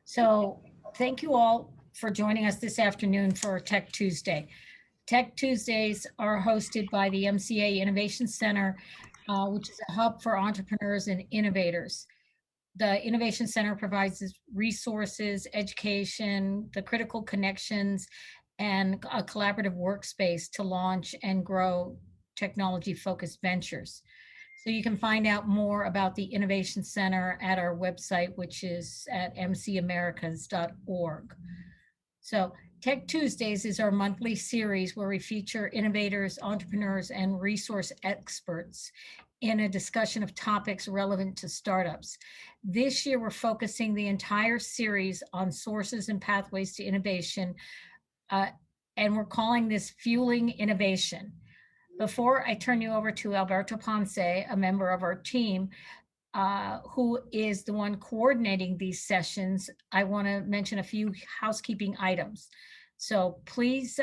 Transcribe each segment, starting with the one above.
So thank you all for joining us this afternoon for Tech Tuesday. Tech Tuesdays are hosted by the MCA Innovation Center, which is a hub for entrepreneurs and innovators. The Innovation Center provides resources, education, the critical connections, and a collaborative workspace to launch and grow technology-focused ventures. So you can find out more about the Innovation Center at our website, which is at mcamericas.org. So Tech Tuesdays is our monthly series where we feature innovators, entrepreneurs, and resource experts in a discussion of topics relevant to startups. This year, we're focusing the entire series on sources and pathways to innovation, and we're calling this Fueling Innovation. Before I turn you over to Alberto Ponce, a member of our team, who is the one coordinating these sessions, I want to mention a few housekeeping items. So please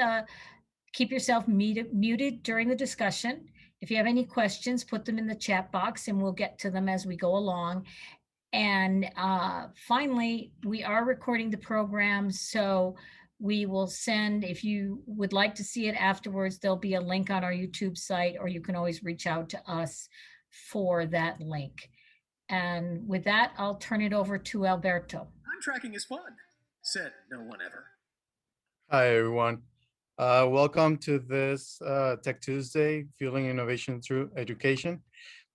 keep yourself muted during the discussion. If you have any questions, put them in the chat box and we'll get to them as we go along. And finally, we are recording the program, so we will send, if you would like to see it afterwards, there'll be a link on our YouTube site, or you can always reach out to us for that link. And with that, I'll turn it over to Alberto. Time tracking is fun, said no one ever. Hi, everyone. Welcome to this Tech Tuesday, Fueling Innovation Through Education.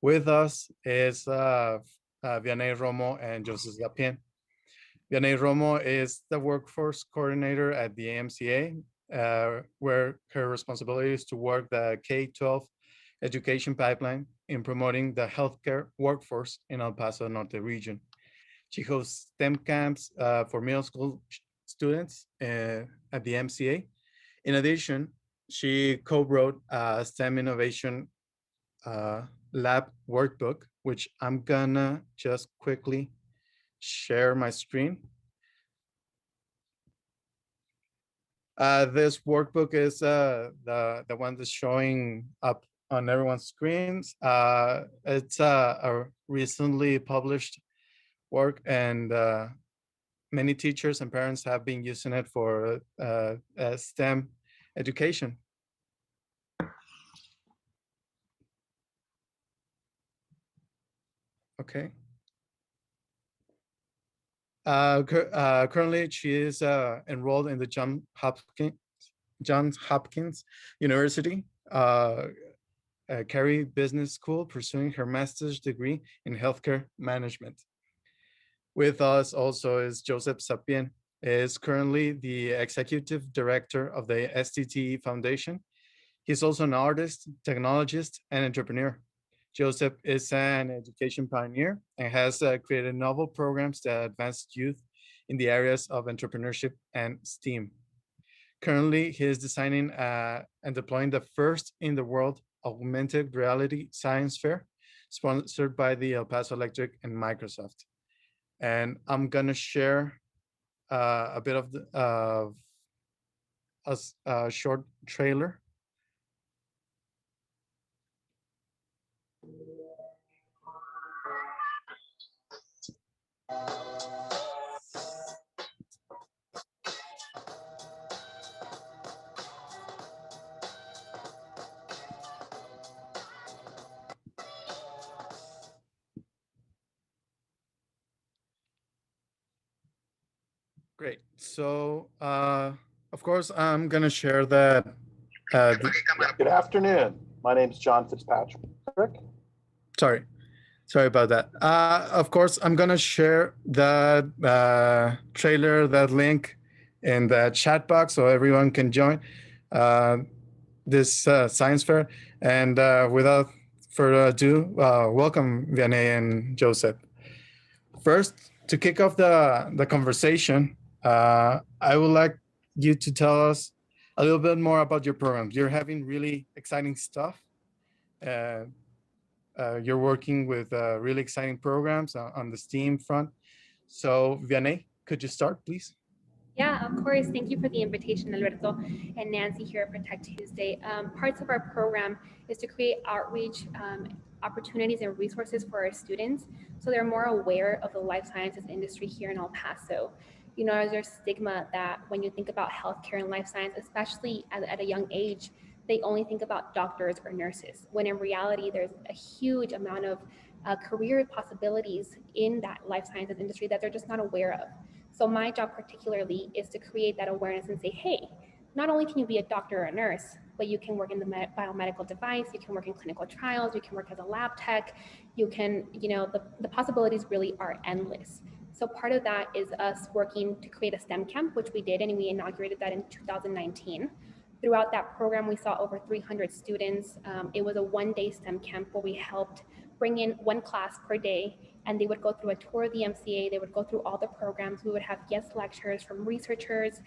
With us is Vianey Romo and Joseph Sapien. Vianey Romo is the workforce coordinator at the AMCA, where her responsibility is to work the K-12 education pipeline in promoting the healthcare workforce in El Paso Norte region. She hosts STEM camps for middle school students at the MCA. In addition, she co-wrote a STEM Innovation Lab workbook, which I'm gonna just quickly share my screen. This workbook is the one that's showing up on everyone's screens. It's a recently published work, and many teachers and parents have been using it for STEM education. Okay. Currently, she is enrolled in the Johns Hopkins University Carey Business School, pursuing her master's degree in healthcare management. With us also is Joseph Sapien, is currently the executive director of the STTE Foundation. He's also an artist, technologist, and entrepreneur. Joseph is an education pioneer and has created novel programs that advance youth in the areas of entrepreneurship and STEAM. Currently, he is designing and deploying the first in the world augmented reality science fair, sponsored by the El Paso Electric and Microsoft. And I'm gonna share a bit of a short trailer. Great. So, of course, I'm going to share that. Good afternoon. My name is John Fitzpatrick. Sorry about that. Of course, I'm going to share that trailer, that link in the chat box so everyone can join this science fair. And without further ado, welcome Vianey and Joseph. First, to kick off the conversation, I would like you to tell us a little bit more about your programs. You're having really exciting stuff. You're working with really exciting programs on the STEAM front. So Vianey, could you start, please? Yeah, of course. Thank you for the invitation, Alberto and Nancy here at Tech Tuesday. Parts of our program is to create outreach opportunities and resources for our students, so they're more aware of the life sciences industry here in El Paso. You know, there's stigma that when you think about healthcare and life science, especially at a young age, they only think about doctors or nurses, when in reality, there's a huge amount of career possibilities in that life sciences industry that they're just not aware of. So my job particularly is to create that awareness and say, hey, not only can you be a doctor or a nurse, but you can work in the biomedical device, you can work in clinical trials, you can work as a lab tech, you can, you know, the possibilities really are endless. So part of that is us working to create a STEM camp, which we did, and we inaugurated that in 2019. Throughout that program, we saw over 300 students. It was a one-day STEM camp where we helped bring in one class per day, and they would go through a tour of the MCA. They would go through all the programs. We would have guest lectures from researchers,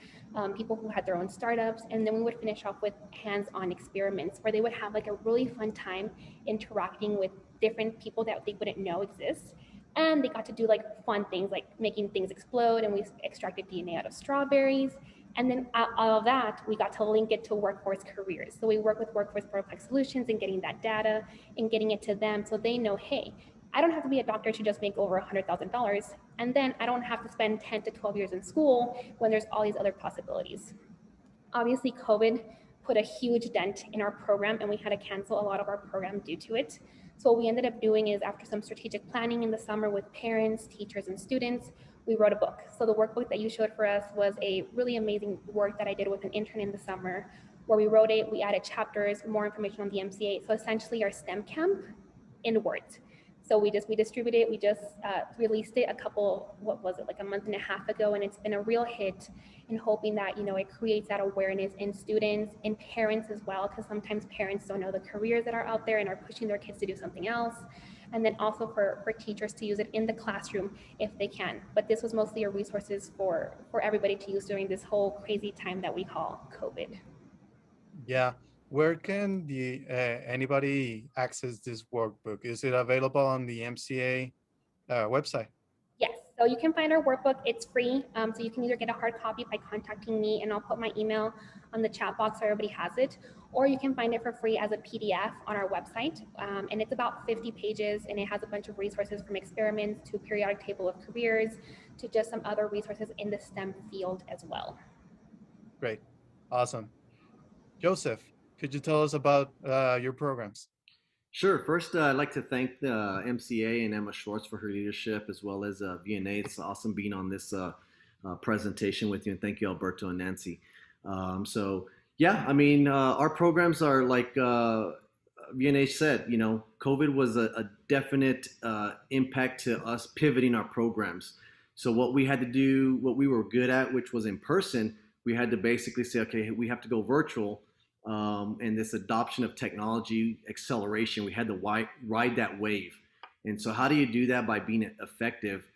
people who had their own startups, and then we would finish off with hands-on experiments where they would have like a really fun time interacting with different people that they wouldn't know exist. And they got to do like fun things like making things explode, and we extracted DNA out of strawberries. And then all of that, we got to link it to workforce careers. So we work with Workforce Protocol Solutions and getting that data and getting it to them so they know, hey, I don't have to be a doctor to just make over $100,000. And then I don't have to spend 10 to 12 years in school when there's all these other possibilities. Obviously, COVID put a huge dent in our program, and we had to cancel a lot of our program due to it. So what we ended up doing is, after some strategic planning in the summer with parents, teachers, and students, we wrote a book. So the workbook that you showed for us was a really amazing work that I did with an intern in the summer, where we wrote it, we added chapters, more information on the MCA. So essentially our STEM camp in words. So we distributed it. We just released it like a month and a half ago, and it's been a real hit. And hoping that, you know, it creates that awareness in students and parents as well, because sometimes parents don't know the careers that are out there and are pushing their kids to do something else. And then also for teachers to use it in the classroom if they can. But this was mostly a resources for everybody to use during this whole crazy time that we call COVID. Yeah. Where can the anybody access this workbook? Is it available on the MCA website? Yes, so you can find our workbook. It's free. So you can either get a hard copy by contacting me, and I'll put my email on the chat box so everybody has it, or you can find it for free as a PDF on our website. And it's about 50 pages, and it has a bunch of resources from experiments to periodic table of careers to just some other resources in the STEM field as well. Great. Awesome. Joseph, could you tell us about your programs? Sure. First, I'd like to thank the MCA and Emma Schwartz for her leadership, as well as Vianey. It's awesome being on this presentation with you, and thank you, Alberto and Nancy. Yeah, I mean, our programs are like Vianey said, you know, COVID was a definite impact to us pivoting our programs. So what we had to do, what we were good at, which was in person, we had to basically say, okay, we have to go virtual. And this adoption of technology acceleration, we had to ride that wave. And so how do you do that? By being effective.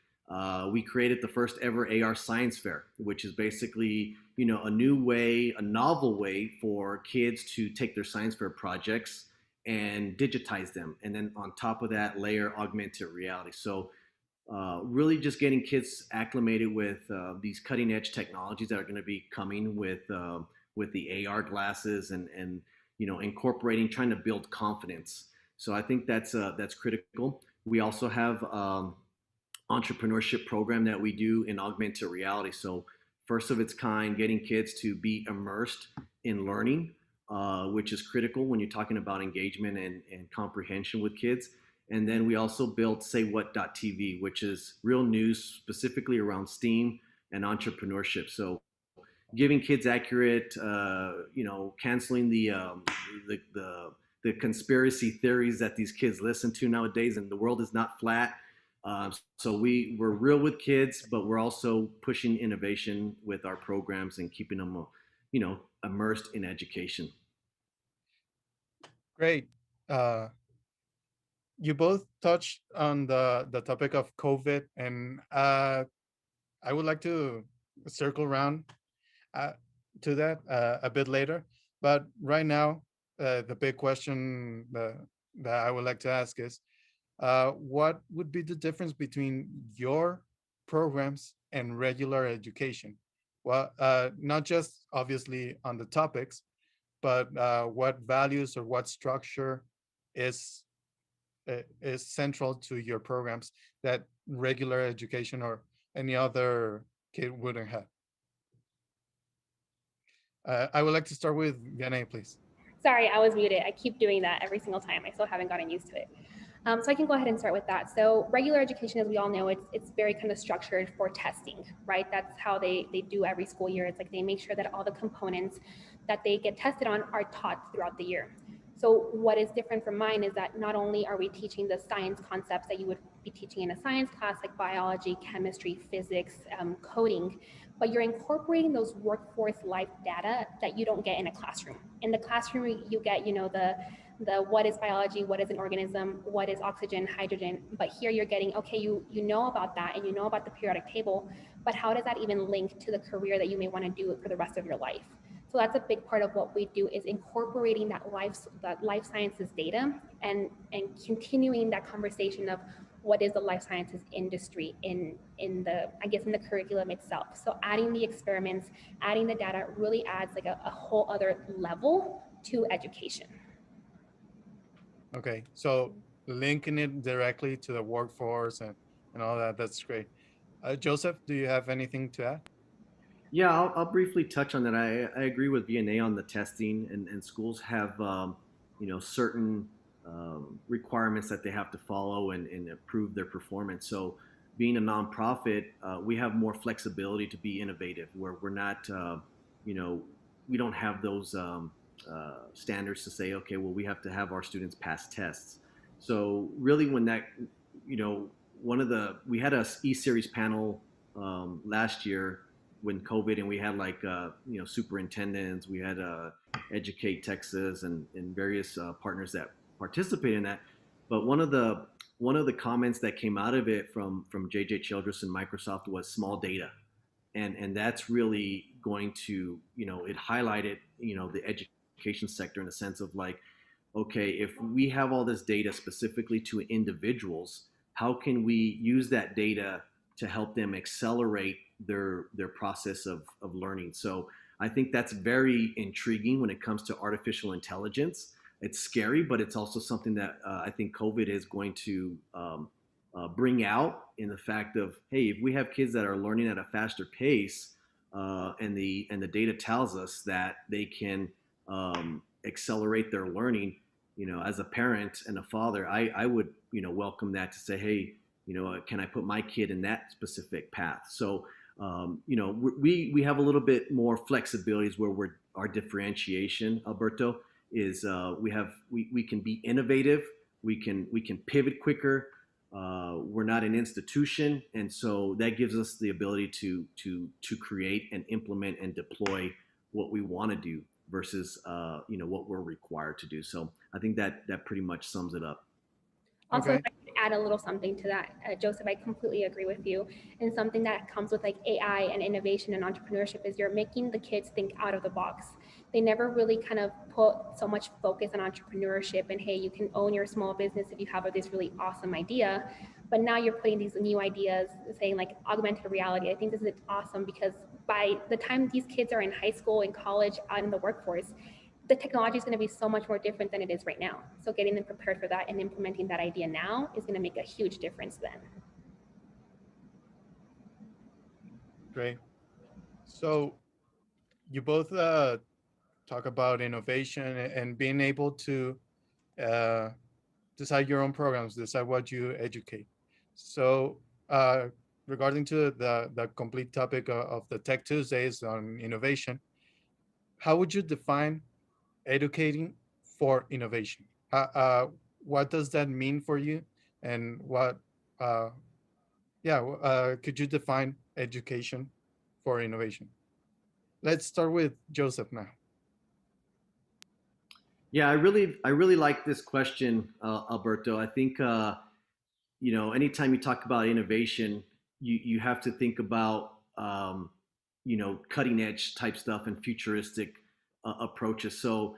We created the first ever AR Science Fair, which is basically, you know, a new way, a novel way for kids to take their science fair projects and digitize them. And then on top of that, layer augmented reality. So really just getting kids acclimated with these cutting edge technologies that are going to be coming with the AR glasses and you know, incorporating, trying to build confidence. So I think that's critical. We also have Entrepreneurship Program that we do in augmented reality. So first of its kind, getting kids to be immersed in learning, which is critical when you're talking about engagement and comprehension with kids. And then we also built SayWhat.tv, which is real news specifically around STEAM and entrepreneurship. So giving kids accurate, you know, canceling the conspiracy theories that these kids listen to nowadays, and the world is not flat. So we're real with kids, but we're also pushing innovation with our programs and keeping them, you know, immersed in education. Great. You both touched on the topic of COVID, and I would like to circle around to that a bit later. But right now, the big question that I would like to ask is, what would be the difference between your programs and regular education? Well, not just obviously on the topics, but what values or what structure is is central to your programs that regular education or any other kid wouldn't have? I would like to start with Vianey, please. Sorry, I was muted. I keep doing that every single time. I still haven't gotten used to it. So I can go ahead and start with that. So regular education, as we all know, it's very kind of structured for testing, right? That's how they do every school year. It's like they make sure that all the components that they get tested on are taught throughout the year. So what is different from mine is that not only are we teaching the science concepts that you would be teaching in a science class like biology, chemistry, physics, coding, but you're incorporating those workforce life data that you don't get in a classroom. In the classroom, you get, the what is biology, what is an organism, what is oxygen, hydrogen, but here you're getting, okay, you know about that and you know about the periodic table, but how does that even link to the career that you may want to do for the rest of your life? So that's a big part of what we do, is incorporating that life sciences data and continuing that conversation of what is the life sciences industry in the curriculum itself. So adding the experiments, adding the data really adds like a whole other level to education. Okay, so linking it directly to the workforce and all that, that's great. Joseph, do you have anything to add? Yeah, I'll briefly touch on that. I agree with Vianey on the testing, and schools have certain requirements that they have to follow and improve their performance. So, being a nonprofit, we have more flexibility to be innovative, where we're not, we don't have those standards to say, okay, well, we have to have our students pass tests. So, really, when that, we had a E-Series panel last year when COVID, and we had like superintendents, we had Educate Texas and various partners that participate in that. But one of the comments that came out of it from JJ Childress and Microsoft was small data, and that's really going to it highlighted the education sector in the sense of like, okay, if we have all this data specifically to individuals, how can we use that data to help them accelerate their process of learning? So I think that's very intriguing when it comes to artificial intelligence. It's scary, but it's also something that I think COVID is going to bring out, in the fact of, hey, if we have kids that are learning at a faster pace, and the data tells us that they can accelerate their learning, as a parent and a father, I would welcome that, to say, hey, can I put my kid in that specific path? So, we have a little bit more flexibilities where our differentiation, Alberto, is we can be innovative, we can pivot quicker. We're not an institution, and so that gives us the ability to create and implement and deploy what we want to do versus what we're required to do. So I think that pretty much sums it up. Also, Okay. if I could add a little something to that, Joseph, I completely agree with you. And something that comes with like AI and innovation and entrepreneurship is you're making the kids think out of the box. They never really kind of put so much focus on entrepreneurship and, hey, you can own your small business if you have this really awesome idea. But now you're putting these new ideas, saying like augmented reality. I think this is awesome, because by the time these kids are in high school, in college, out in the workforce, the technology is going to be so much more different than it is right now. So getting them prepared for that and implementing that idea now is going to make a huge difference then. Great. So you both talk about innovation and being able to decide your own programs, decide what you educate. So regarding to the complete topic of the Tech Tuesdays on innovation, how would you define educating for innovation? What does that mean for you? And what, could you define education for innovation? Let's start with Joseph now. Yeah, I really like this question, Alberto. I think anytime you talk about innovation, you have to think about cutting edge type stuff and futuristic approaches. So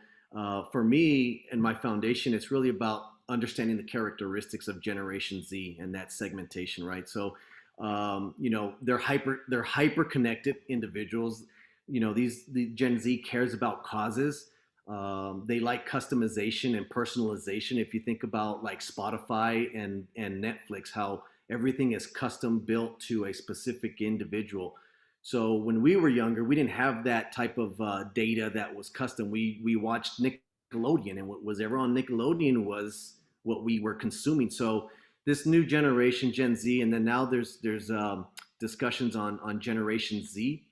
for me and my foundation, it's really about understanding the characteristics of Generation Z and that segmentation, right? So they're hyper connected individuals. The Gen Z cares about causes. They like customization and personalization. If you think about like Spotify and Netflix, how everything is custom built to a specific individual. So when we were younger, we didn't have that type of data that was custom. We watched Nickelodeon, and what was ever on Nickelodeon was what we were consuming. So this new generation, Gen Z, and then now there's discussions on Generation C,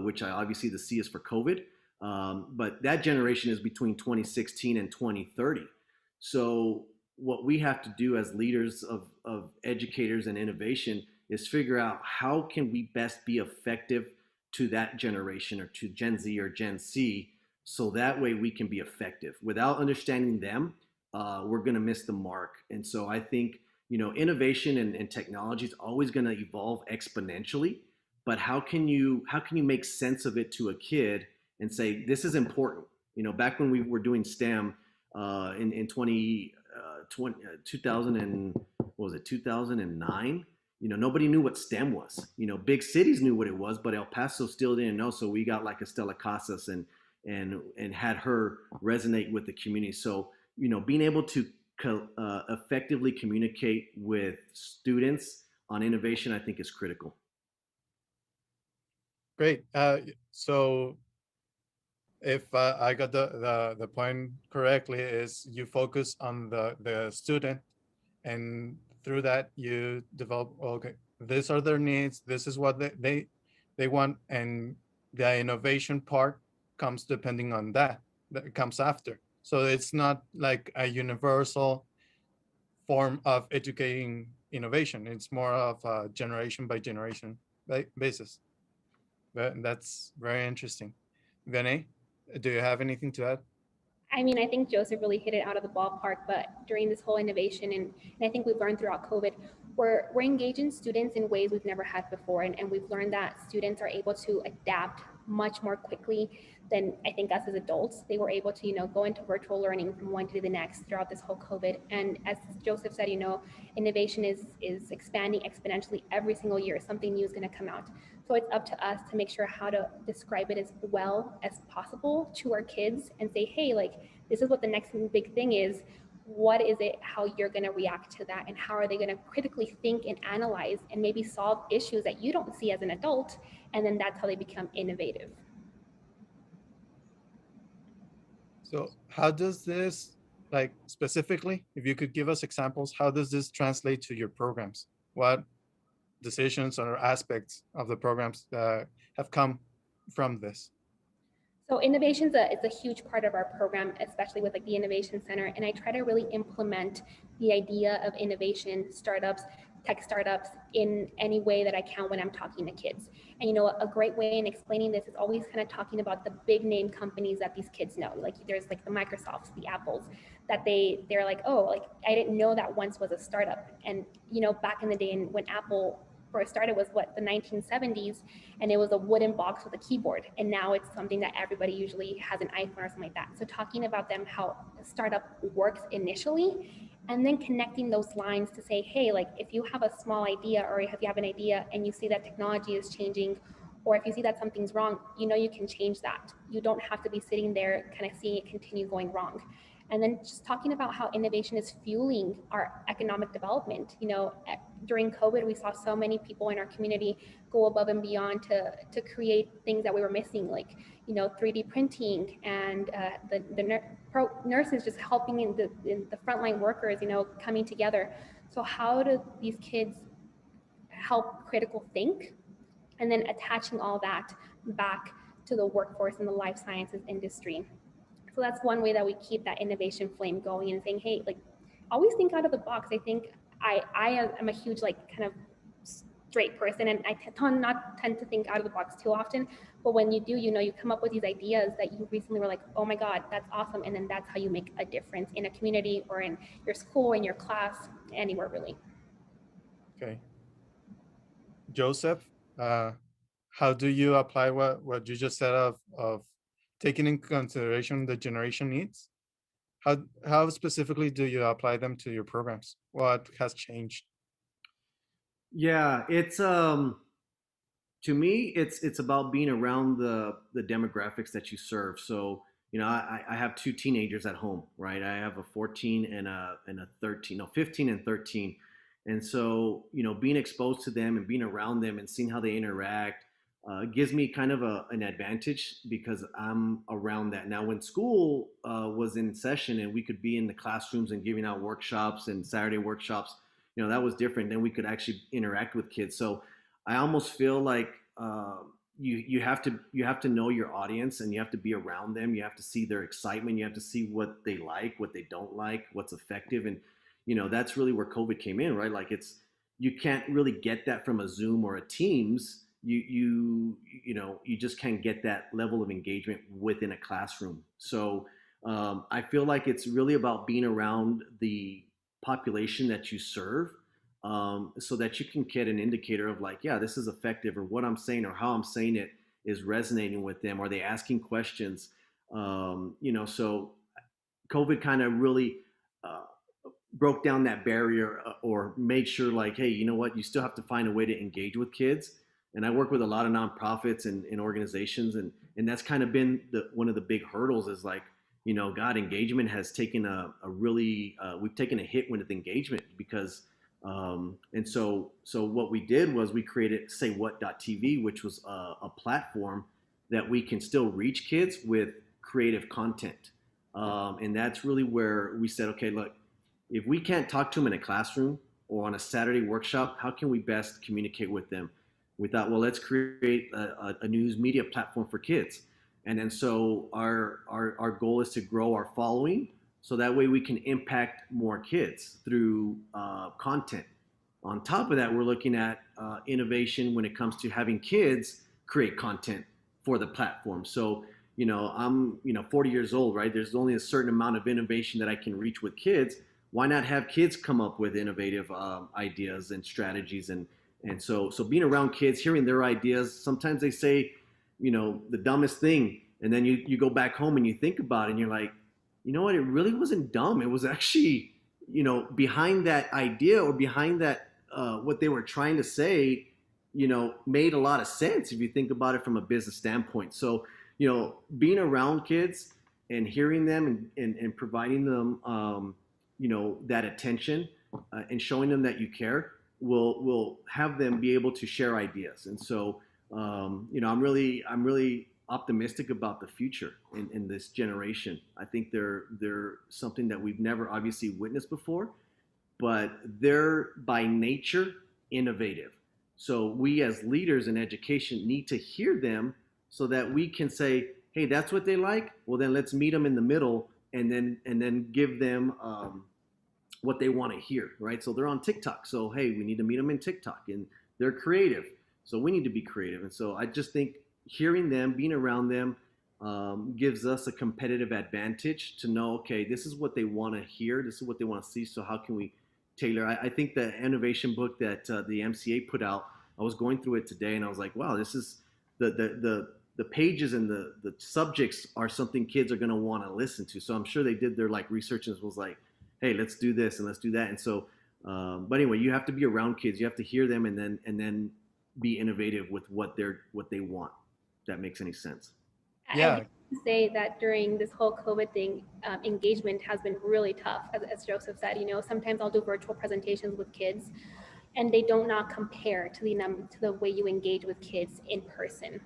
which obviously the C is for COVID. But that generation is between 2016 and 2030. So what we have to do as leaders of educators and innovation is figure out how can we best be effective to that generation or to Gen Z or Gen C, so that way we can be effective. Without understanding them, we're going to miss the mark. And so I think, innovation and technology is always going to evolve exponentially. But how can you make sense of it to a kid and say this is important? Back when we were doing STEM in 2000 and what was it, 2009? Nobody knew what STEM was. Big cities knew what it was, but El Paso still didn't know. So we got like Estela Casas and had her resonate with the community. So being able to effectively communicate with students on innovation, I think, is critical. Great. So if I got the point correctly, is you focus on the student, and through that you develop, okay, these are their needs, this is what they want, and the innovation part comes depending on that comes after. So it's not like a universal form of educating innovation. It's more of a generation by generation basis. That's very interesting. Vianey, do you have anything to add? I mean, I think Joseph really hit it out of the ballpark, but during this whole innovation, and I think we've learned throughout COVID, we're engaging students in ways we've never had before. And we've learned that students are able to adapt much more quickly than I think us as adults. They were able to, go into virtual learning from one to the next throughout this whole COVID. And as Joseph said, innovation is expanding exponentially every single year. Something new is going to come out. So it's up to us to make sure how to describe it as well as possible to our kids and say, hey, like, this is what the next big thing is. What is it, how you're going to react to that, and how are they going to critically think and analyze and maybe solve issues that you don't see as an adult, and then that's how they become innovative. So how does this, like specifically, if you could give us examples, how does this translate to your programs? What decisions or aspects of the programs have come from this? So innovation is a huge part of our program, especially with like the Innovation Center. And I try to really implement the idea of innovation, startups, tech startups in any way that I can when I'm talking to kids. And a great way in explaining this is always kind of talking about the big name companies that these kids know. Like there's like the Microsofts, the Apples, that they're like, oh, like I didn't know that once was a startup. And back in the day when Apple first started was the 1970s, and it was a wooden box with a keyboard, and now it's something that everybody usually has an iPhone or something like that. So talking about them, how a startup works initially, and then connecting those lines to say, hey, like if you have a small idea, or if you have an idea and you see that technology is changing, or if you see that something's wrong, you can change that. You don't have to be sitting there kind of seeing it continue going wrong. And then just talking about how innovation is fueling our economic development. During COVID, we saw so many people in our community go above and beyond to create things that we were missing, like 3D printing, and the nurses just helping in the frontline workers, coming together. So how do these kids help critical think, and then attaching all that back to the workforce and the life sciences industry? So that's one way that we keep that innovation flame going and saying, hey, like always think out of the box. I think I am a huge kind of straight person, and I tend to think out of the box too often. But when you do, you come up with these ideas that you recently were like, oh my God, that's awesome. And then that's how you make a difference in a community or in your school, or in your class, anywhere really. Okay. Joseph, how do you apply what you just said of taking into consideration the generation needs? How specifically do you apply them to your programs? What has changed? Yeah, it's To me, it's about being around the demographics that you serve. So, I have two teenagers at home, right? I have a 14 and a 13, no, 15 and 13. And so, being exposed to them and being around them and seeing how they interact gives me kind of an advantage because I'm around that. Now, when school was in session and we could be in the classrooms and giving out workshops and Saturday workshops, that was different. Then we could actually interact with kids. So I almost feel like you have to know your audience and you have to be around them. You have to see their excitement. You have to see what they like, what they don't like, what's effective, and that's really where COVID came in, right? Like you can't really get that from a Zoom or a Teams. You just can't get that level of engagement within a classroom. So I feel like it's really about being around the population that you serve, so that you can get an indicator of like, yeah, this is effective, or what I'm saying or how I'm saying it is resonating with them. Are they asking questions? So COVID kind of really uh, broke down that barrier, or made sure like, hey, you know what, you still have to find a way to engage with kids. And I work with a lot of nonprofits and organizations, and that's kind of been one of the big hurdles is like, God, engagement has taken a really we've taken a hit with engagement because and so what we did was we created saywhat.tv, which was a platform that we can still reach kids with creative content. And that's really where we said, okay, look, if we can't talk to them in a classroom or on a Saturday workshop, how can we best communicate with them? We thought, well, let's create a news media platform for kids. And then so our goal is to grow our following so that way we can impact more kids through content. On top of that, we're looking at innovation when it comes to having kids create content for the platform. So, I'm 40 years old, right? There's only a certain amount of innovation that I can reach with kids. Why not have kids come up with innovative ideas and strategies? And so being around kids, hearing their ideas, sometimes they say, the dumbest thing. And then you go back home and you think about it and you're like, you know what? It really wasn't dumb. It was actually, behind that idea or behind that, what they were trying to say, made a lot of sense if you think about it from a business standpoint. So, being around kids and hearing them and providing them, that attention and showing them that you care will have them be able to share ideas. And so, I'm really optimistic about the future in this generation. I think they're something that we've never obviously witnessed before, but they're by nature innovative. So we as leaders in education need to hear them so that we can say, hey, that's what they like. Well, then let's meet them in the middle and then give them what they want to hear, right? So they're on TikTok. So, hey, we need to meet them in TikTok, and they're creative. So we need to be creative. And so I just think hearing them, being around them, gives us a competitive advantage to know, okay, this is what they want to hear. This is what they want to see. So how can we tailor? I think the innovation book that the MCA put out, I was going through it today and I was like, wow, this is the pages and the subjects are something kids are going to want to listen to. So I'm sure they did their like research and was like, hey, let's do this and let's do that. And so, but anyway, you have to be around kids. You have to hear them and then be innovative with what they want. If that makes any sense. Yeah. I would say that during this whole COVID thing, engagement has been really tough, as Joseph said. Sometimes I'll do virtual presentations with kids, and they do not compare to the way you engage with kids in person.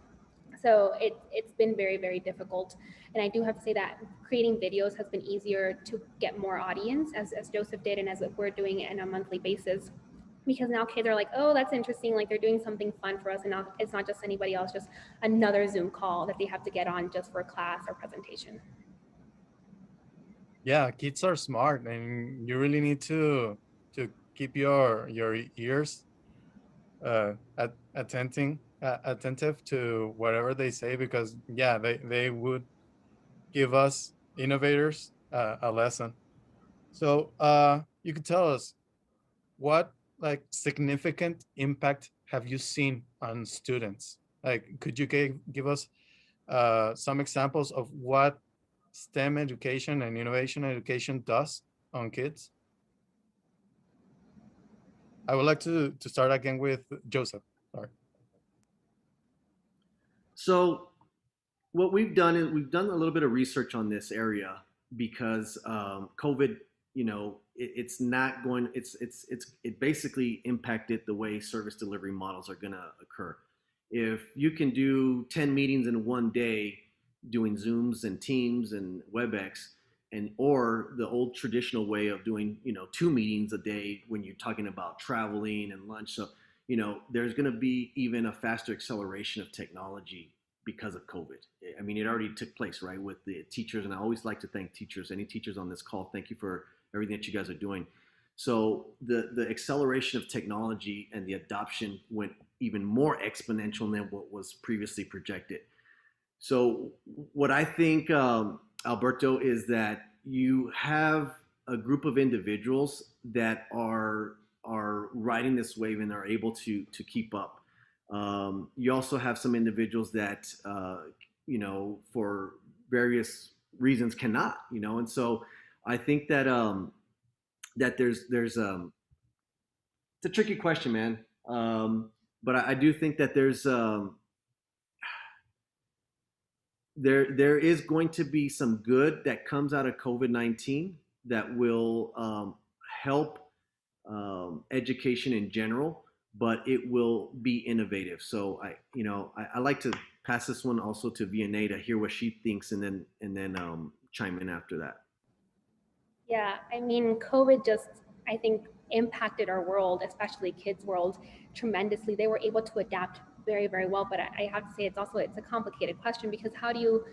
So it's been very, very difficult. And I do have to say that creating videos has been easier to get more audience, as Joseph did, and as we're doing it on a monthly basis. Because now kids are like, oh, that's interesting. Like they're doing something fun for us. And now it's not just anybody else, just another Zoom call that they have to get on just for a class or presentation. Yeah, kids are smart, and you really need to keep your ears attentive to whatever they say, because yeah, they would give us innovators a lesson. So you could tell us what like significant impact have you seen on students? Like, could you give us some examples of what STEM education and innovation education does on kids? I would like to start again with Joseph. Sorry. So what we've done is we've done a little bit of research on this area because COVID, it's not going. It basically impacted the way service delivery models are going to occur. If you can do 10 meetings in one day, doing Zooms and Teams and WebEx, and or the old traditional way of doing 2 meetings a day when you're talking about traveling and lunch. So there's going to be even a faster acceleration of technology because of COVID. I mean, it already took place, right, with the teachers. And I always like to thank teachers. Any teachers on this call, thank you for everything that you guys are doing. So the acceleration of technology and the adoption went even more exponential than what was previously projected. So what I think, Alberto, is that you have a group of individuals that are riding this wave and are able to keep up. You also have some individuals that for various reasons cannot, and so I think that that there's it's a tricky question, man. But I do think that there is going to be some good that comes out of COVID-19 that will help education in general, but it will be innovative. So I like to pass this one also to Vianey to hear what she thinks, and then chime in after that. Yeah, I mean, COVID just, I think, impacted our world, especially kids' world, tremendously. They were able to adapt very, very well. But I have to say, it's a complicated question, because how do you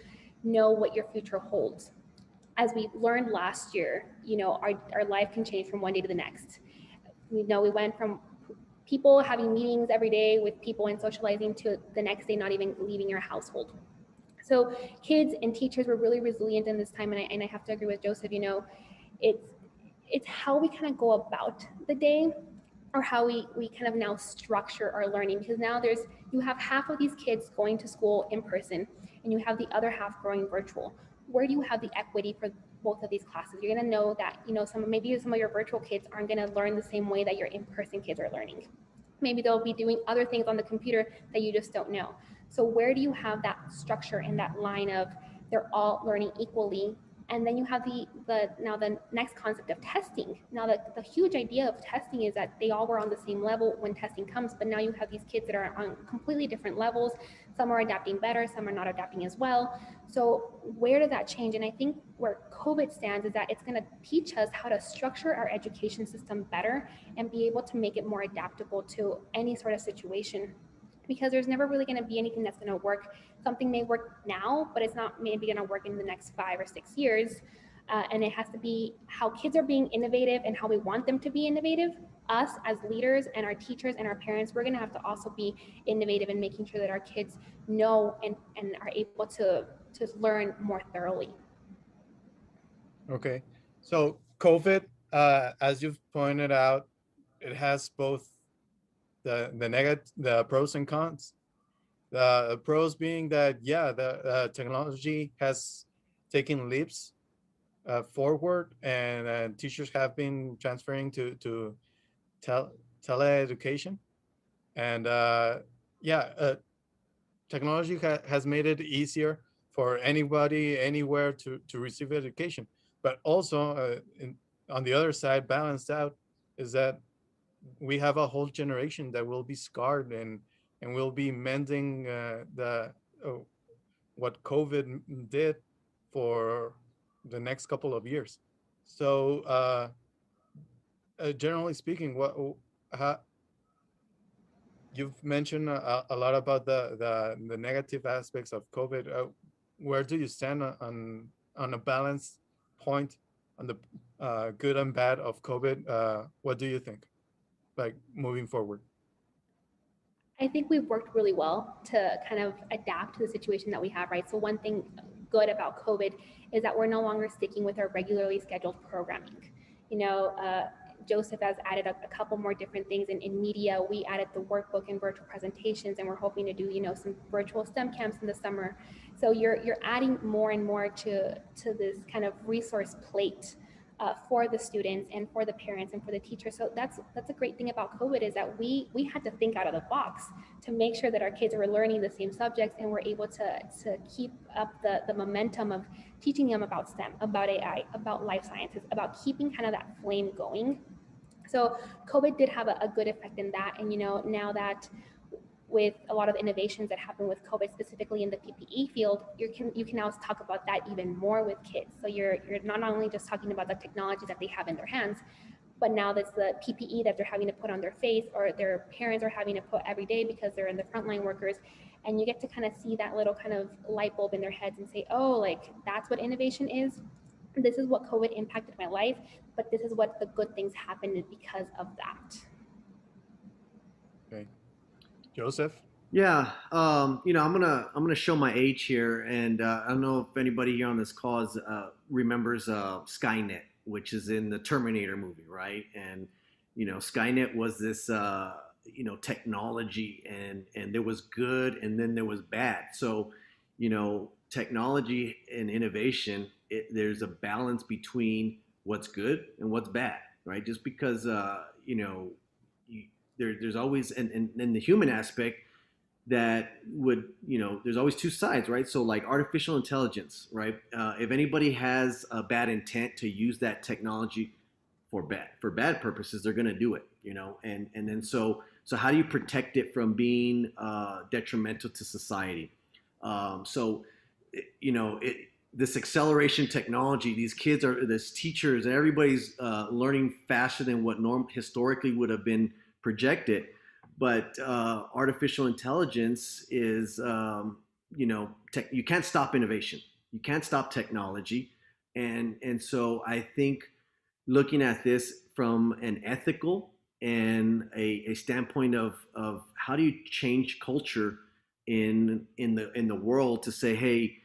know what your future holds? As we learned last year, our life can change from one day to the next. We went from people having meetings every day with people and socializing to the next day not even leaving your household. So kids and teachers were really resilient in this time, and I have to agree with Joseph. It's how we kind of go about the day, or how we kind of now structure our learning, because now you have half of these kids going to school in person and you have the other half going virtual. Where do you have the equity for both of these classes? You're going to know that maybe some of your virtual kids aren't going to learn the same way that your in-person kids are learning. Maybe they'll be doing other things on the computer that you just don't know. So where do you have that structure and that line of they're all learning equally? And then you have the next concept of testing. Now the huge idea of testing is that they all were on the same level when testing comes, but now you have these kids that are on completely different levels. Some are adapting better, some are not adapting as well. So where does that change? And I think where COVID stands is that it's going to teach us how to structure our education system better and be able to make it more adaptable to any sort of situation. Because there's never really going to be anything that's going to work. Something may work now, but it's not maybe going to work in the next 5 or 6 years. And it has to be how kids are being innovative and how we want them to be innovative. Us as leaders and our teachers and our parents, we're going to have to also be innovative in making sure that our kids know and are able to learn more thoroughly. Okay, so COVID, as you've pointed out, it has both the pros and cons. The pros being that, the technology has taken leaps forward, and teachers have been transferring to teleeducation, and technology has made it easier for anybody anywhere to receive education. But also, on the other side, balanced out, is that we have a whole generation that will be scarred and will be mending what COVID did for the next couple of years. So generally speaking, you've mentioned a lot about the negative aspects of COVID. Where do you stand on a balanced point on the good and bad of COVID? What do you think, like, moving forward? I think we've worked really well to kind of adapt to the situation that we have, right? So one thing good about COVID is that we're no longer sticking with our regularly scheduled programming. Joseph has added a couple more different things in media. We added the workbook and virtual presentations, and we're hoping to do some virtual STEM camps in the summer. So you're adding more and more to this kind of resource plate for the students and for the parents and for the teachers. So that's a great thing about COVID, is that we had to think out of the box to make sure that our kids were learning the same subjects and we're able to keep up the momentum of teaching them about STEM, about AI, about life sciences, about keeping kind of that flame going. So COVID did have a good effect in that. And, now that with a lot of innovations that happen with COVID, specifically in the PPE field, you can now talk about that even more with kids. So you're not only just talking about the technology that they have in their hands, but now that's the PPE that they're having to put on their face, or their parents are having to put every day because they're in the frontline workers. And you get to kind of see that little kind of light bulb in their heads and say, oh, like, that's what innovation is. This is what COVID impacted my life, but this is what the good things happened because of that. Okay. Joseph? Yeah, I'm gonna show my age here, and I don't know if anybody here on this call remembers Skynet, which is in the Terminator movie, right? And Skynet was this technology, and there was good, and then there was bad. So technology and innovation, there's a balance between what's good and what's bad, right? Just because there's always and the human aspect that would there's always two sides, right? So like artificial intelligence, right? If anybody has a bad intent to use that technology for bad purposes, they're going to do it, and then so how do you protect it from being detrimental to society? This acceleration technology, these kids this teachers, and everybody's learning faster than what historically would have been projected. But artificial intelligence is, you can't stop innovation. You can't stop technology. And so I think looking at this from an ethical and a standpoint of how do you change culture in the world to say, hey,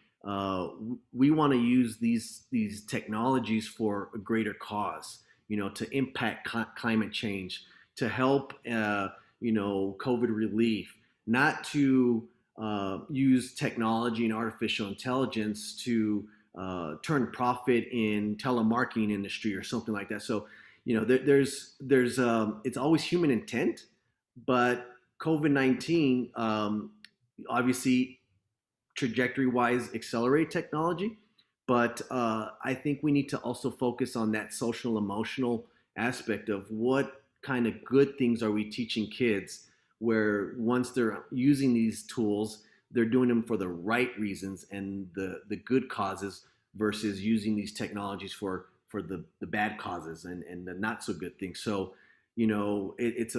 we want to use these technologies for a greater cause, to impact climate change, to help COVID relief, not to use technology and artificial intelligence to turn profit in telemarketing industry or something like that. So, there's it's always human intent, but COVID-19 obviously trajectory-wise accelerate technology, but I think we need to also focus on that social emotional aspect of what kind of good things are we teaching kids, where once they're using these tools, they're doing them for the right reasons and the good causes, versus using these technologies for the bad causes and the not so good things. So it's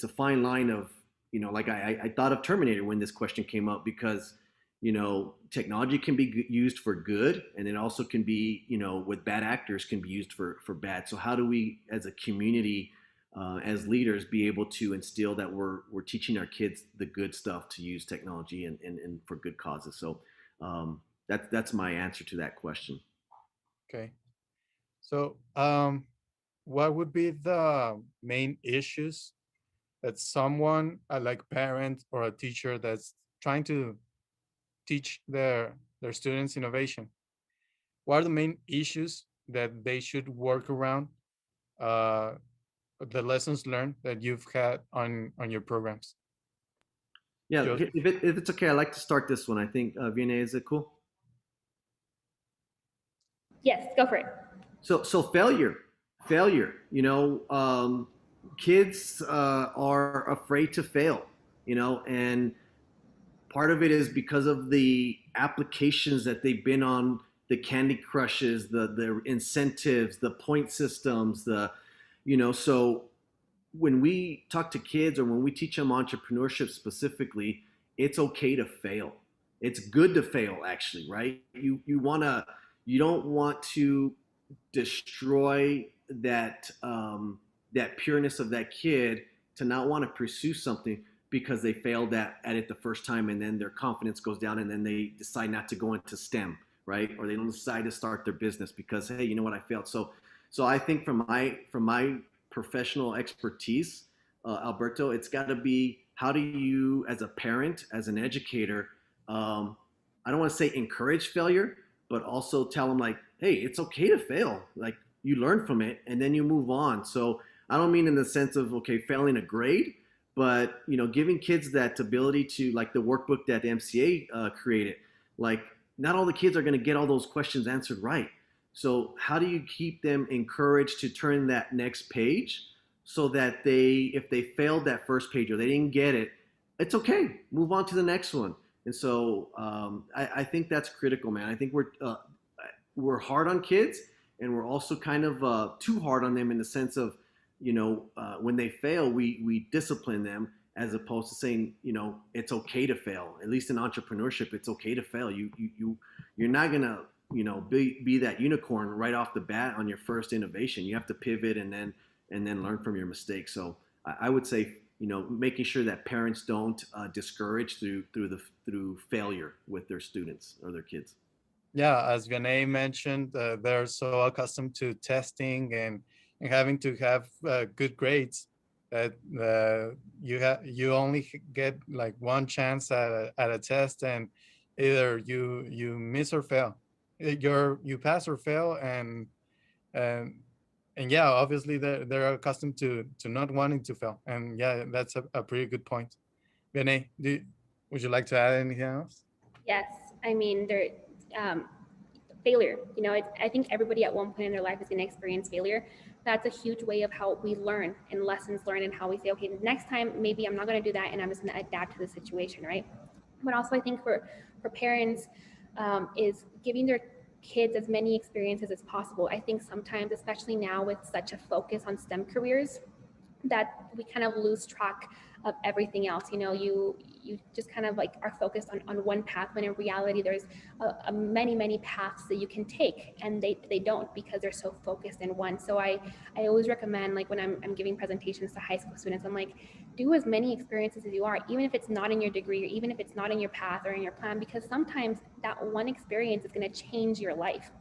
a fine line of like I thought of Terminator when this question came up, because technology can be used for good, and it also can be with bad actors can be used for bad. So how do we as a community, as leaders, be able to instill that we're teaching our kids the good stuff to use technology and for good causes? So that's my answer to that question. Okay. So what would be the main issues that someone, like parent or a teacher that's trying to teach their students innovation, what are the main issues that they should work around, the lessons learned that you've had on your programs? Yeah, Joseph? if it's okay, I'd like to start this one. I think Vianey, is it cool? Yes, go for it. So failure. Kids are afraid to fail. And part of it is because of the applications that they've been on, the Candy Crushes, the incentives, the point systems, so when we talk to kids or when we teach them entrepreneurship specifically, it's okay to fail. It's good to fail, actually, right? You don't want to destroy that that pureness of that kid to not want to pursue something because they failed at it the first time, and then their confidence goes down, and then they decide not to go into STEM, right? Or they don't decide to start their business because, hey, you know what, I failed. So I think from my professional expertise, Alberto, it's got to be, how do you, as a parent, as an educator, I don't want to say encourage failure, but also tell them like, hey, it's okay to fail. Like, you learn from it and then you move on. So I don't mean in the sense of, okay, failing a grade, but, giving kids that ability to, like the workbook that the MCA created, like not all the kids are going to get all those questions answered right. So how do you keep them encouraged to turn that next page so that if they failed that first page or they didn't get it, it's okay, move on to the next one. And so I think that's critical, man. I think we're hard on kids, and we're also kind of too hard on them in the sense of, when they fail, we discipline them, as opposed to saying, it's okay to fail. At least in entrepreneurship, it's okay to fail. You're not gonna, be that unicorn right off the bat on your first innovation. You have to pivot and then learn from your mistakes. So I would say, making sure that parents don't discourage through failure with their students or their kids. Yeah, as Vianey mentioned, they're so accustomed to testing and having to have good grades that you only get like one chance at a test, and either you miss or fail. You pass or fail, and yeah, obviously they're accustomed to not wanting to fail, and yeah, that's a pretty good point. Vianey, would you like to add anything else? Yes, I mean, failure. I think everybody at one point in their life is going to experience failure. That's a huge way of how we learn and lessons learned, and how we say, okay, next time maybe I'm not going to do that, and I'm just going to adapt to the situation, right? But also, I think for parents, is giving their kids as many experiences as possible. I think sometimes, especially now with such a focus on STEM careers, that we kind of lose track of everything else. You just kind of like are focused on one path, when in reality there's many paths that you can take, and they don't, because they're so focused in one. So I always recommend, like when I'm giving presentations to high school students, I'm like, do as many experiences as you are, even if it's not in your degree, or even if it's not in your path or in your plan, because sometimes that one experience is going to change your life.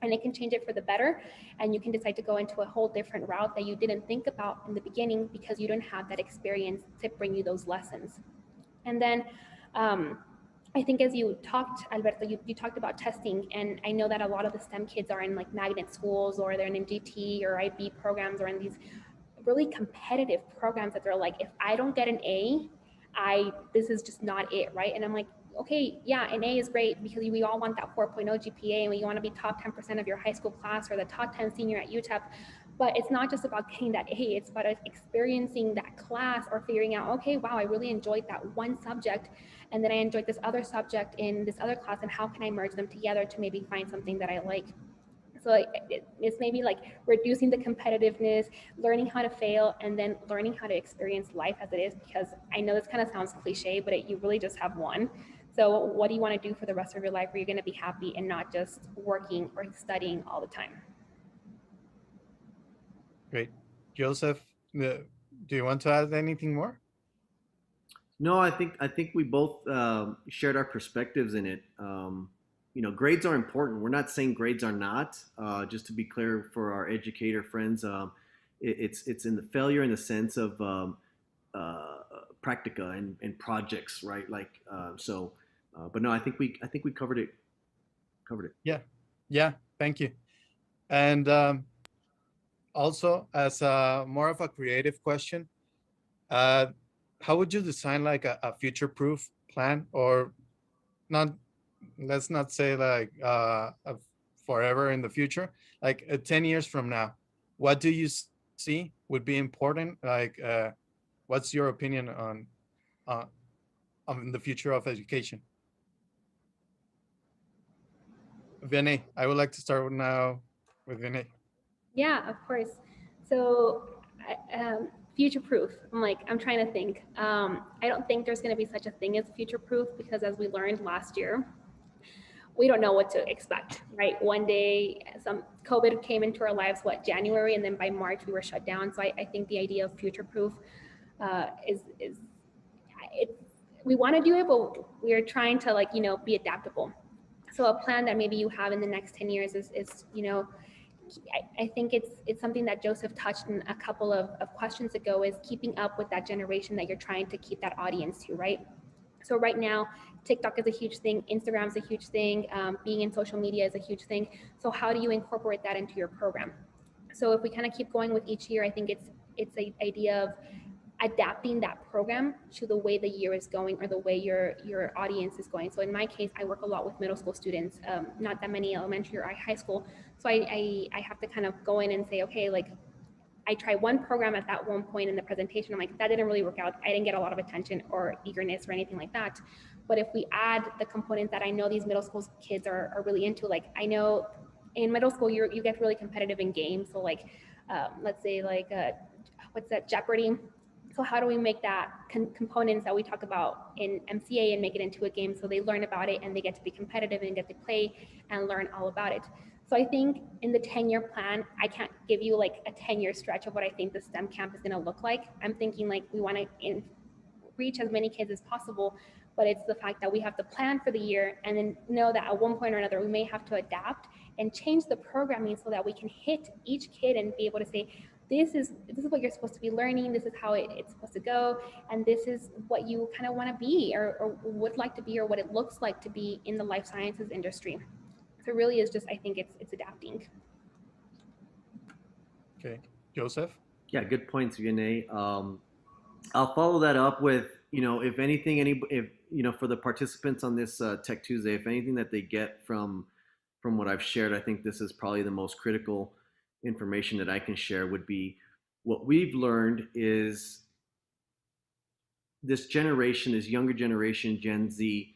And it can change it for the better, and you can decide to go into a whole different route that you didn't think about in the beginning, because you didn't have that experience to bring you those lessons. And then I think, as you talked, Alberto, you talked about testing, and I know that a lot of the STEM kids are in like magnet schools, or they're in MGT or IB programs, or in these really competitive programs that they're like, if I don't get an A, this is just not it, right? And I'm like, okay, yeah, an A is great, because we all want that 4.0 GPA, and we want to be top 10% of your high school class, or the top 10 senior at UTEP. But it's not just about getting that A, it's about experiencing that class, or figuring out, okay, wow, I really enjoyed that one subject, and then I enjoyed this other subject in this other class, and how can I merge them together to maybe find something that I like? So it's maybe like reducing the competitiveness, learning how to fail, and then learning how to experience life as it is, because I know this kind of sounds cliche, but you really just have one. So what do you want to do for the rest of your life where you're going to be happy, and not just working or studying all the time? Great. Joseph, do you want to add anything more? No, I think we both shared our perspectives in it. Grades are important. We're not saying grades are not. Just to be clear for our educator friends, it's in the failure in the sense of practica and projects, right? Like so. But no, I think we covered it. Yeah. Thank you. And also, as more of a creative question, how would you design like a future-proof plan, or not? Let's not say like forever in the future, like 10 years from now. What do you see would be important? Like, what's your opinion on the future of education? Vianey, I would like to start now with Vianey. Yeah, of course. So future-proof, I'm trying to think. I don't think there's going to be such a thing as future-proof, because as we learned last year, we don't know what to expect, right? One day, some COVID came into our lives, January, and then by March we were shut down. So I think the idea of future-proof we want to do it, but we're trying to be adaptable. So a plan that maybe you have in the next 10 years is I think it's something that Joseph touched on a couple of questions ago, is keeping up with that generation that you're trying to keep that audience to, right? So right now, TikTok is a huge thing, Instagram is a huge thing, being in social media is a huge thing. So how do you incorporate that into your program? So if we kind of keep going with each year, I think it's an idea of adapting that program to the way the year is going or the way your audience is going. So in my case, I work a lot with middle school students, not that many elementary or high school. So I have to kind of go in and say, okay, like I tried one program at that one point in the presentation. I'm like, that didn't really work out. I didn't get a lot of attention or eagerness or anything like that. But if we add the components that I know these middle school kids are really into, like I know in middle school, you get really competitive in games. So like, let's say like, what's that, Jeopardy? So how do we make that components that we talk about in MCA and make it into a game so they learn about it and they get to be competitive and get to play and learn all about it. So I think in the 10-year plan, I can't give you like a 10-year stretch of what I think the STEM camp is going to look like. I'm thinking like we want to reach as many kids as possible, but it's the fact that we have to plan for the year and then know that at one point or another, we may have to adapt and change the programming so that we can hit each kid and be able to say, this is what you're supposed to be learning, this is how it's supposed to go, and this is what you kind of want to be or would like to be or what it looks like to be in the life sciences industry. So it really is just, I think it's adapting. Okay, Joseph? Yeah, good points, Vianey. I'll follow that up with, if anything, if for the participants on this Tech Tuesday, if anything that they get from what I've shared, I think this is probably the most critical information that I can share would be what we've learned is this generation, this younger generation, Gen Z,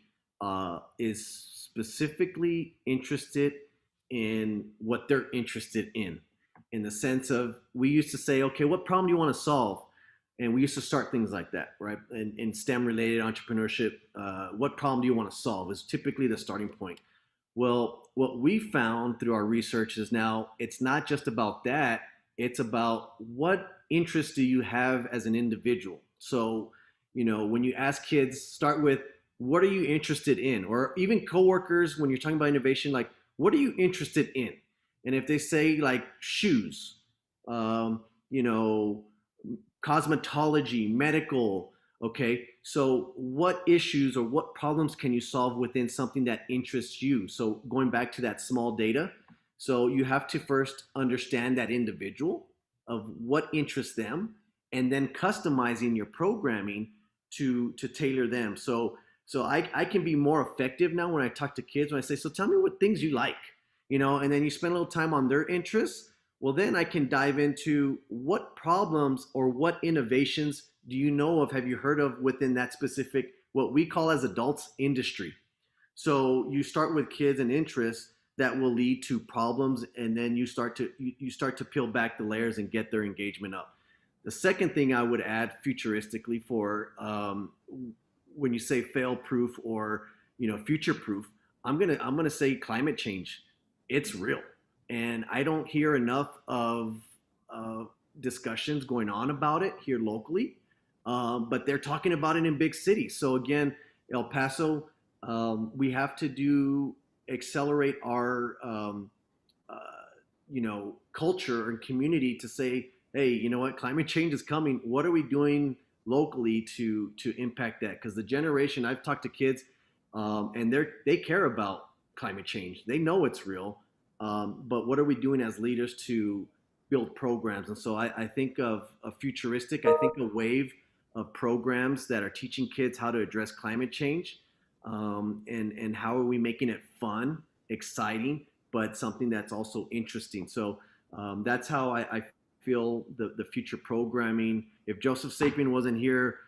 is specifically interested in what they're interested in the sense of, we used to say, okay, what problem do you want to solve? And we used to start things like that, right? In STEM related entrepreneurship, what problem do you want to solve is typically the starting point. Well, what we found through our research is now it's not just about that, it's about what interests do you have as an individual. So, when you ask kids, start with, what are you interested in? Or even coworkers, when you're talking about innovation, like, what are you interested in? And if they say like shoes, cosmetology, medical, okay, so what issues or what problems can you solve within something that interests you? So going back to that small data, so you have to first understand that individual of what interests them, and then customizing your programming to tailor them. So I can be more effective now when I talk to kids, when I say, so tell me what things you like, and then you spend a little time on their interests. Well, then I can dive into what problems or what innovations do you know of, have you heard of within that specific, what we call as adults, industry. So you start with kids and interests that will lead to problems, and then you start to peel back the layers and get their engagement up. The second thing I would add futuristically for when you say fail proof or future proof, I'm gonna say climate change. It's real. And I don't hear enough of discussions going on about it here locally, but they're talking about it in big cities. So again, El Paso, we have to accelerate our culture and community to say, hey, you know what, climate change is coming. What are we doing locally to impact that? Because the generation, I've talked to kids, and they care about climate change. They know it's real. But what are we doing as leaders to build programs? And so I think of a futuristic, I think a wave of programs that are teaching kids how to address climate change, and how are we making it fun, exciting, but something that's also interesting. So that's how I feel the future programming. If Joseph Sapien wasn't here,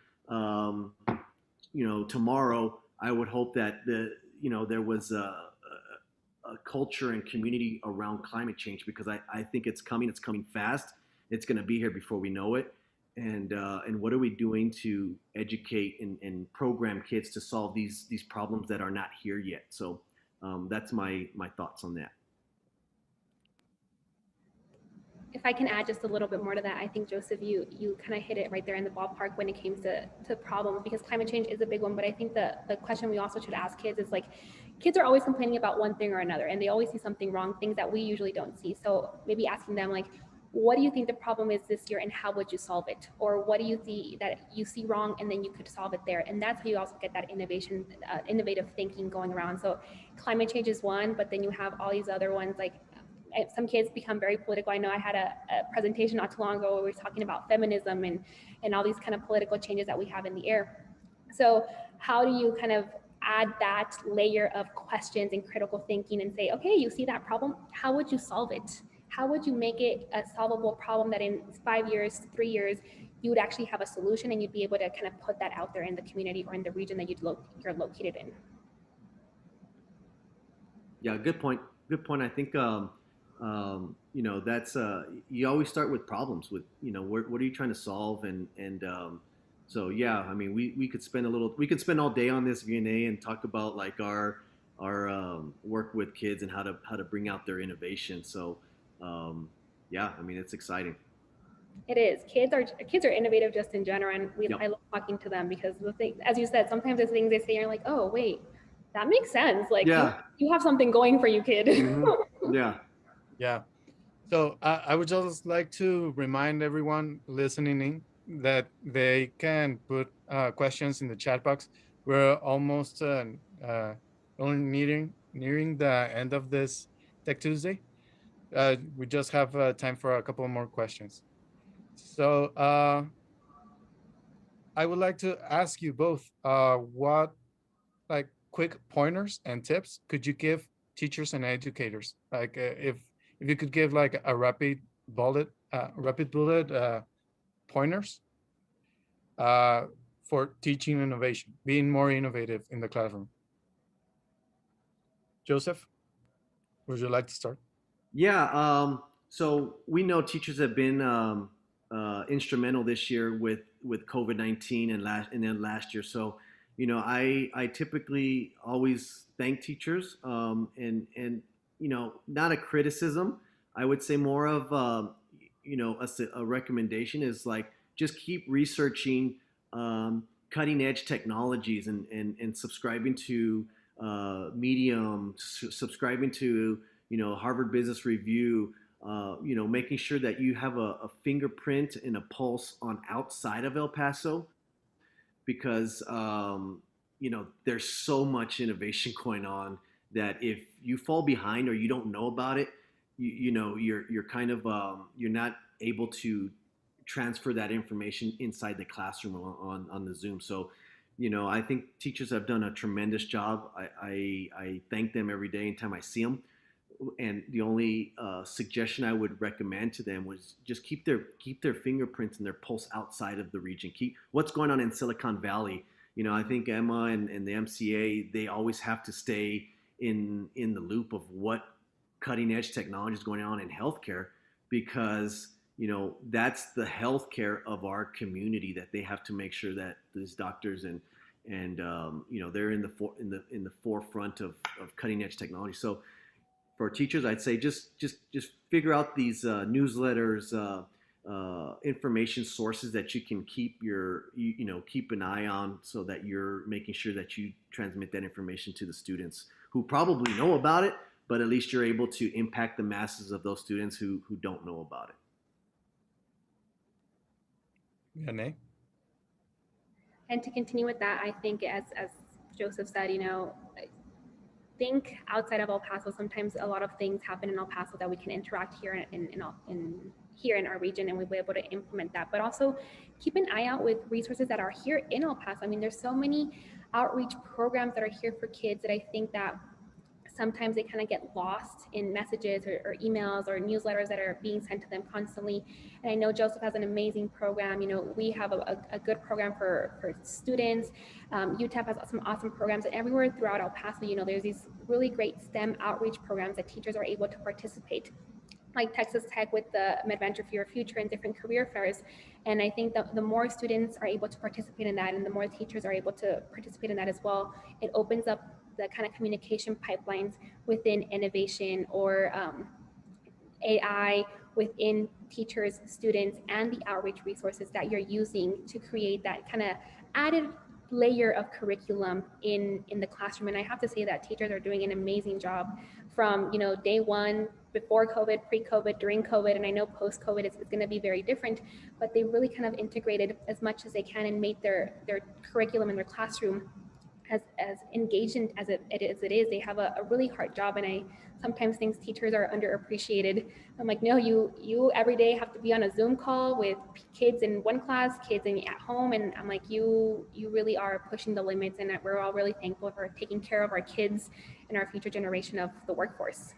tomorrow, I would hope that there was a culture and community around climate change, because I think it's coming fast. It's going to be here before we know it. And what are we doing to educate and program kids to solve these problems that are not here yet? So that's my thoughts on that. If I can add just a little bit more to that, I think, Joseph, you kind of hit it right there in the ballpark when it came to problems, because climate change is a big one. But I think the question we also should ask kids is like, kids are always complaining about one thing or another, and they always see something wrong, things that we usually don't see. So maybe asking them like, what do you think the problem is this year, and how would you solve it? Or what do you see that you see wrong, and then you could solve it there? And that's how you also get that innovative thinking going around. So climate change is one, but then you have all these other ones like some kids become very political. I know I had a presentation not too long ago where we were talking about feminism and all these kind of political changes that we have in the air. So how do you kind of add that layer of questions and critical thinking and say, okay, you see that problem, how would you solve it? How would you make it a solvable problem that in 5 years, 3 years, you would actually have a solution and you'd be able to kind of put that out there in the community or in the region that you're located in? Yeah, good point. Good point. I think you know, that's you always start with problems. With, you know, what are you trying to solve? And so yeah, I mean, we could spend all day on this VNA and talk about like our work with kids and how to bring out their innovation. So yeah, I mean, it's exciting. It is. Kids are innovative just in general, and Yep. I love talking to them because the thing, as you said, sometimes there's things they say, you're like, oh wait, that makes sense. Like Yeah. you have something going for you, kid. Mm-hmm. Yeah. Yeah. So I would just like to remind everyone listening in that they can put questions in the chat box. We're almost only nearing the end of this Tech Tuesday. We just have time for a couple more questions. So I would like to ask you both, what like quick pointers and tips could you give teachers and educators? Like if you could give like a rapid bullet pointers for teaching innovation, being more innovative in the classroom. Joseph, would you like to start? Yeah. So we know teachers have been instrumental this year with COVID-19 and then last year. So, you know, I typically always thank teachers, and you know, not a criticism. I would say more of you know, a recommendation is like just keep researching cutting edge technologies and subscribing to Medium, subscribing to, you know, Harvard Business Review, you know, making sure that you have a fingerprint and a pulse on outside of El Paso, because you know, there's so much innovation going on that if you fall behind or you don't know about it, you know, you're kind of you're not able to transfer that information inside the classroom on the Zoom. So, you know, I think teachers have done a tremendous job. I thank them every day anytime I see them. And the only suggestion I would recommend to them was just keep their fingerprints and their pulse outside of the region. Keep what's going on in Silicon Valley. You know, I think Emma and the MCA, they always have to stay in the loop of what cutting edge technology is going on in healthcare, because, you know, that's the healthcare of our community that they have to make sure that these doctors and you know, they're in the forefront of cutting edge technology. So for teachers, I'd say just figure out these newsletters, information sources that you can keep you know, keep an eye on, so that you're making sure that you transmit that information to the students who probably know about it, but at least you're able to impact the masses of those students who don't know about it. Vianey? And to continue with that, I think as Joseph said, you know, think outside of El Paso. Sometimes a lot of things happen in El Paso that we can interact here here in our region, and we'll be able to implement that. But also keep an eye out with resources that are here in El Paso. I mean, there's so many outreach programs that are here for kids that I think that sometimes they kind of get lost in messages or emails or newsletters that are being sent to them constantly. And I know Joseph has an amazing program. You know, we have a good program for students. UTEP has some awesome programs, and everywhere throughout El Paso, you know, there's these really great STEM outreach programs that teachers are able to participate, like Texas Tech with the MedVenture for Your Future and different career fairs. And I think that the more students are able to participate in that, and the more teachers are able to participate in that as well, it opens up the kind of communication pipelines within innovation or AI within teachers, students, and the outreach resources that you're using to create that kind of added layer of curriculum in the classroom. And I have to say that teachers are doing an amazing job from, you know, day one, before COVID, pre-COVID, during COVID, and I know post-COVID it's going to be very different, but they really kind of integrated as much as they can and made their curriculum in their classroom as engaged as it is, they have a really hard job. And I sometimes think teachers are underappreciated. I'm like, no, you every day have to be on a Zoom call with kids in one class, kids at home. And I'm like, you really are pushing the limits, and we're all really thankful for taking care of our kids and our future generation of the workforce.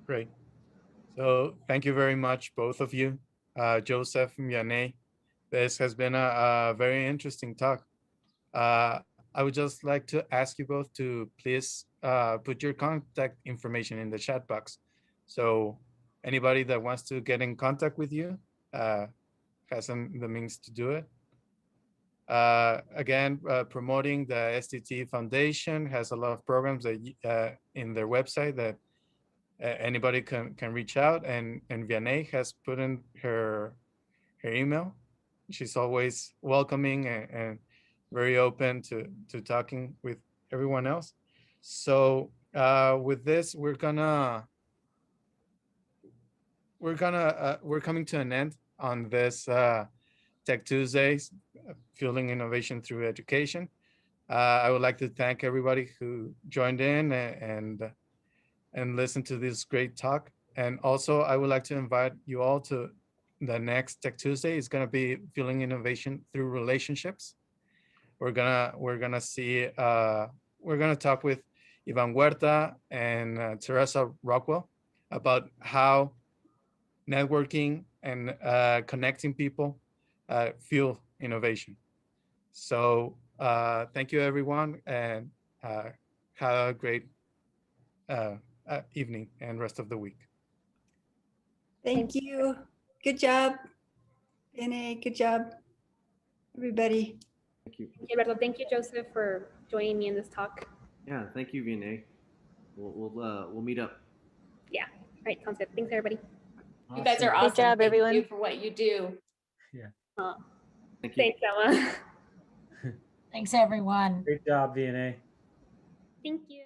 Great. So thank you very much, both of you, Joseph and Vianey. This has been a very interesting talk. I would just like to ask you both to please put your contact information in the chat box. So anybody that wants to get in contact with you has the means to do it. Again, promoting the STTE Foundation has a lot of programs that in their website that anybody can reach out, and Vianey has put in her email. She's always welcoming and very open to talking with everyone else. So with this, we're coming to an end on this Tech Tuesdays, Fueling Innovation Through Education. I would like to thank everybody who joined in and listened to this great talk. And also, I would like to invite you all to the next Tech Tuesday. Is going to be Fueling Innovation Through Relationships. We're gonna talk with Ivan Huerta and Teresa Rockwell about how networking and connecting people fuel innovation. So thank you, everyone, and have a great evening and rest of the week. Thank you. Good job, Vianey. Good job, everybody. Thank you. Alberto, thank you, Joseph, for joining me in this talk. Yeah, thank you, Vianey. We'll meet up. Yeah, all right, sounds good. Thanks, everybody. You guys are Awesome. awesome. Good job, Thank everyone. you for what you do. Thank you. Thanks, Emma. Thanks, everyone. Great job, Vianey. Thank you.